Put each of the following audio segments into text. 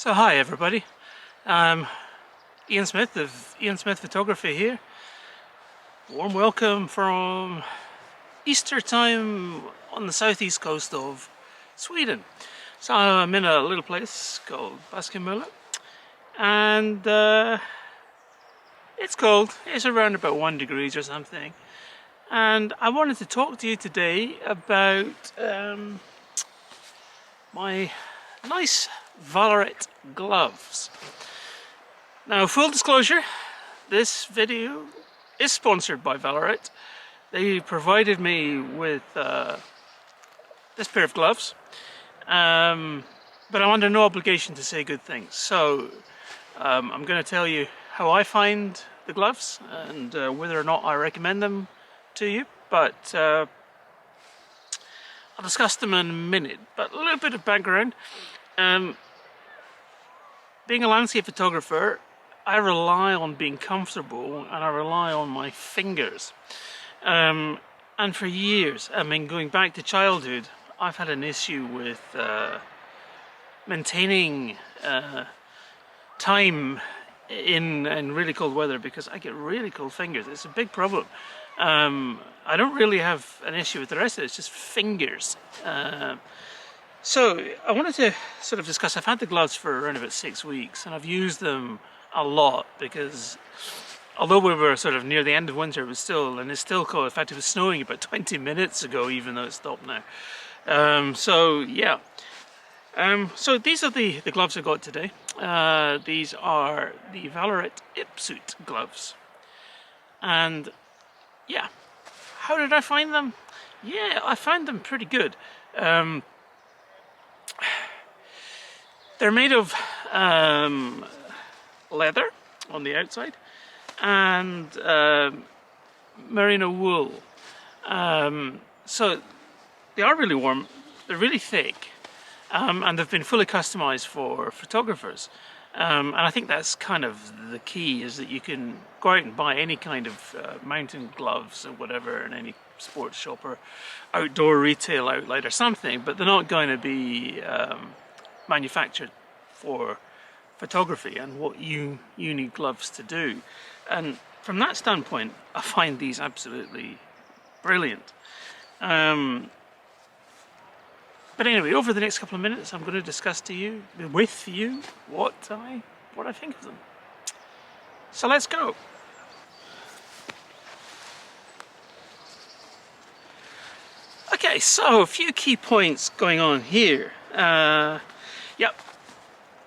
So hi everybody, Ian Smith of Ian Smith Photography here. Warm welcome from Easter time on the southeast coast of Sweden. So I'm in a little place called Baskemölle, and it's cold. It's around about 1 degree or something, and I wanted to talk to you today about my nice Vallerret gloves. Now, full disclosure, this video is sponsored by Vallerret. They provided me with this pair of gloves, but I'm under no obligation to say good things. So I'm going to tell you how I find the gloves and whether or not I recommend them to you, but I'll discuss them in a minute. But a little bit of background. Being a landscape photographer, I rely on being comfortable and I rely on my fingers. And for years, I mean going back to childhood, I've had an issue with maintaining time in really cold weather because I get really cold fingers. It's a big problem. I don't really have an issue with the rest of it, it's just fingers. So I wanted to sort of discuss, I've had the gloves for around about 6 weeks and I've used them a lot because although we were sort of near the end of winter, it's still cold. In fact, it was snowing about 20 minutes ago, even though it's stopped now. So yeah, so these are the gloves I got today. These are the Vallerret ÍPSOOT gloves. And yeah, how did I find them? Yeah, I found them pretty good. They're made of leather on the outside and merino wool. So they are really warm, they're really thick, and they've been fully customized for photographers. And I think that's kind of the key, is that you can go out and buy any kind of mountain gloves or whatever in any sports shop or outdoor retail outlet or something, but they're not going to be manufactured for photography and what you need gloves to do. And from that standpoint, I find these absolutely brilliant. But anyway, over the next couple of minutes, I'm going to discuss with you what I think of them. So let's go. Okay, so a few key points going on here. Yep,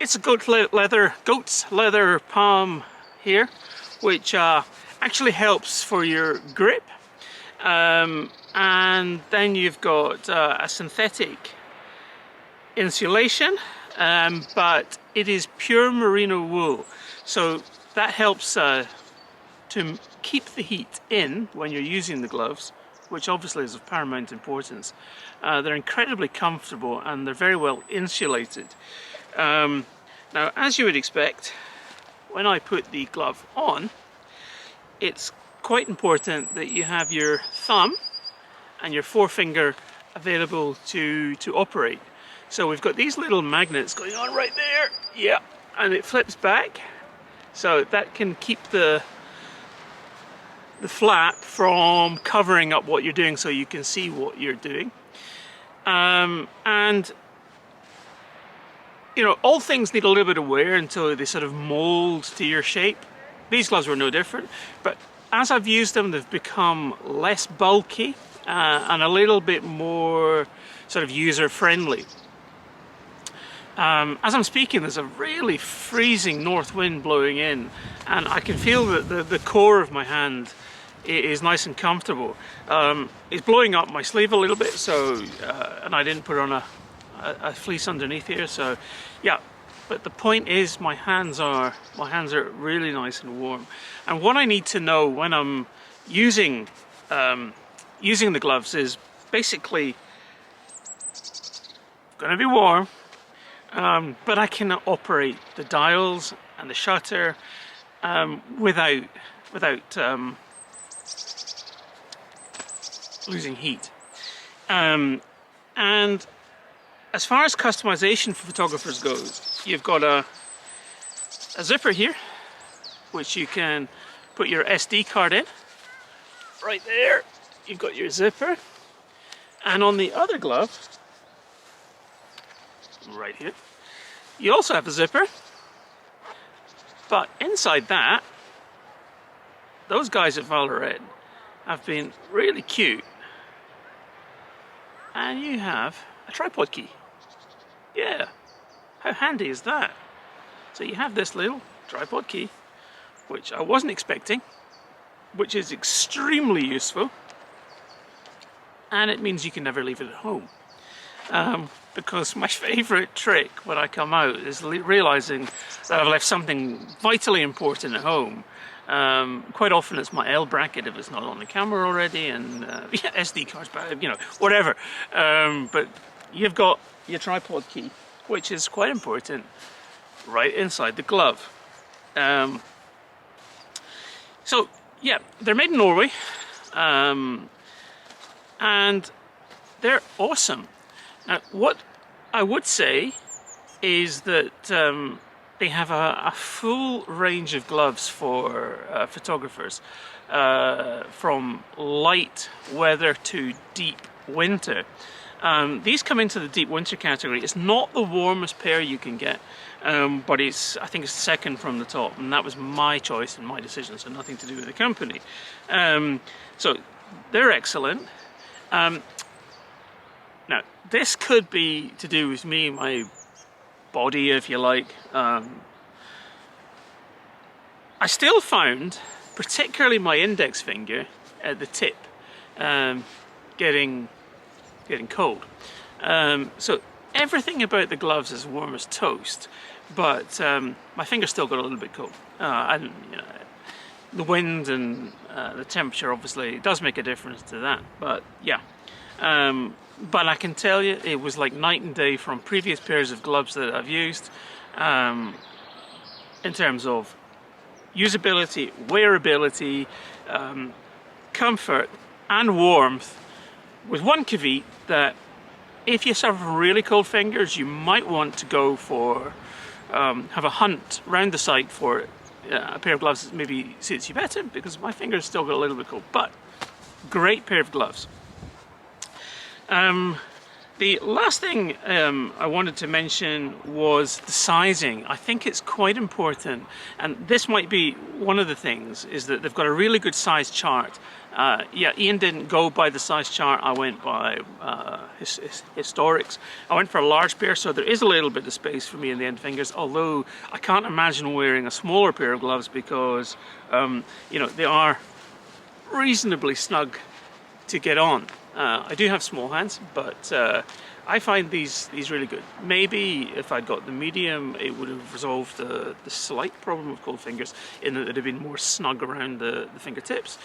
it's a goat's leather palm here, which actually helps for your grip. And then you've got a synthetic insulation, but it is pure merino wool, so that helps to keep the heat in when you're using the gloves, which obviously is of paramount importance. They're incredibly comfortable and they're very well insulated. Now, as you would expect, when I put the glove on, it's quite important that you have your thumb and your forefinger available to operate. So we've got these little magnets going on right there, yeah, and it flips back, so that can keep the flap from covering up what you're doing, so you can see what you're doing. And you know, all things need a little bit of wear until they sort of mold to your shape. These gloves were no different, but as I've used them, they've become less bulky and a little bit more sort of user-friendly. As I'm speaking, there's a really freezing north wind blowing in, and I can feel that the core of my hand is nice and comfortable. It's blowing up my sleeve a little bit, so and I didn't put on a fleece underneath here, so yeah. But the point is, my hands are really nice and warm. And what I need to know when I'm using the gloves is basically going to be warm, but I can operate the dials and the shutter without losing heat. And as far as customization for photographers goes, you've got a zipper here, which you can put your SD card in. Right there, you've got your zipper. And on the other glove, right here, you also have a zipper. But inside that, those guys at Vallerret have been really cute. And you have a tripod key. Yeah, how handy is that? So you have this little tripod key, which I wasn't expecting, which is extremely useful. And it means you can never leave it at home. Because my favourite trick when I come out is realising that I've left something vitally important at home. Quite often it's my L bracket if it's not on the camera already, and yeah, SD cards, but you know, whatever. But you've got your tripod key, which is quite important, right inside the glove. So yeah, they're made in Norway, and they're awesome. Now, what I would say is that they have a full range of gloves for photographers, from light weather to deep winter. These come into the deep winter category. It's not the warmest pair you can get, but I think it's second from the top, and that was my choice and my decision, so nothing to do with the company. So they're excellent. Now, this could be to do with me, my body, if you like. I still found, particularly my index finger at the tip, getting cold. So everything about the gloves is warm as toast, but my finger still got a little bit cold. And you know, the wind and the temperature obviously does make a difference to that. But yeah. But I can tell you, it was like night and day from previous pairs of gloves that I've used, in terms of usability, wearability, comfort and warmth, with one caveat that if you suffer really cold fingers, you might want to go for, have a hunt round the site for a pair of gloves that maybe suits you better, because my fingers still got a little bit cold, but great pair of gloves. The last thing I wanted to mention was the sizing. I think it's quite important, and this might be one of the things, is that they've got a really good size chart. Yeah, Ian didn't go by the size chart, I went by historics. I went for a large pair, so there is a little bit of space for me in the end fingers, although I can't imagine wearing a smaller pair of gloves because, you know, they are reasonably snug to get on. I do have small hands, but I find these really good. Maybe if I'd got the medium, it would have resolved the slight problem of cold fingers, in that it'd have been more snug around the fingertips.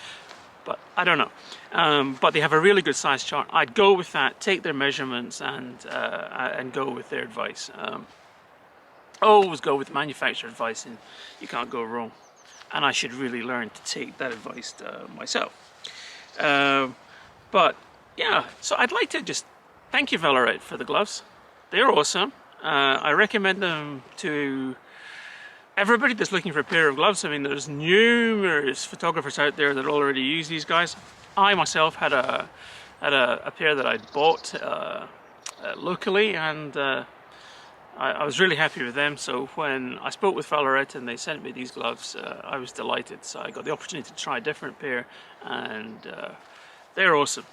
But I don't know. But they have a really good size chart. I'd go with that, take their measurements, and go with their advice. Always go with manufacturer advice, and you can't go wrong. And I should really learn to take that advice myself. But yeah, so I'd like to just thank you, Vallerret, for the gloves. They're awesome. I recommend them to everybody that's looking for a pair of gloves. I mean, there's numerous photographers out there that already use these guys. I myself had a pair that I'd bought locally, and I was really happy with them. So when I spoke with Vallerret and they sent me these gloves, I was delighted. So I got the opportunity to try a different pair, and they're awesome.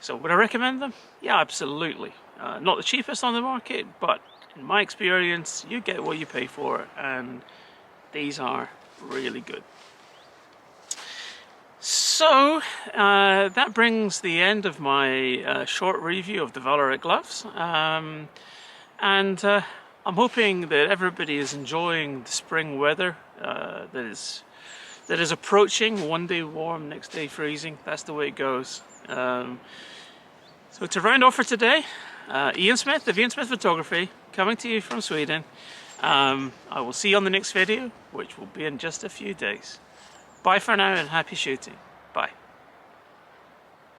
So would I recommend them? Yeah, absolutely. Not the cheapest on the market, but in my experience, you get what you pay for, and these are really good. So that brings the end of my short review of the Vallerret gloves, and I'm hoping that everybody is enjoying the spring weather that is approaching. One day warm, next day freezing. That's the way it goes. So to round off for today, Ian Smith of Ian Smith Photography, coming to you from Sweden. I will see you on the next video, which will be in just a few days. Bye for now, and happy shooting. Bye.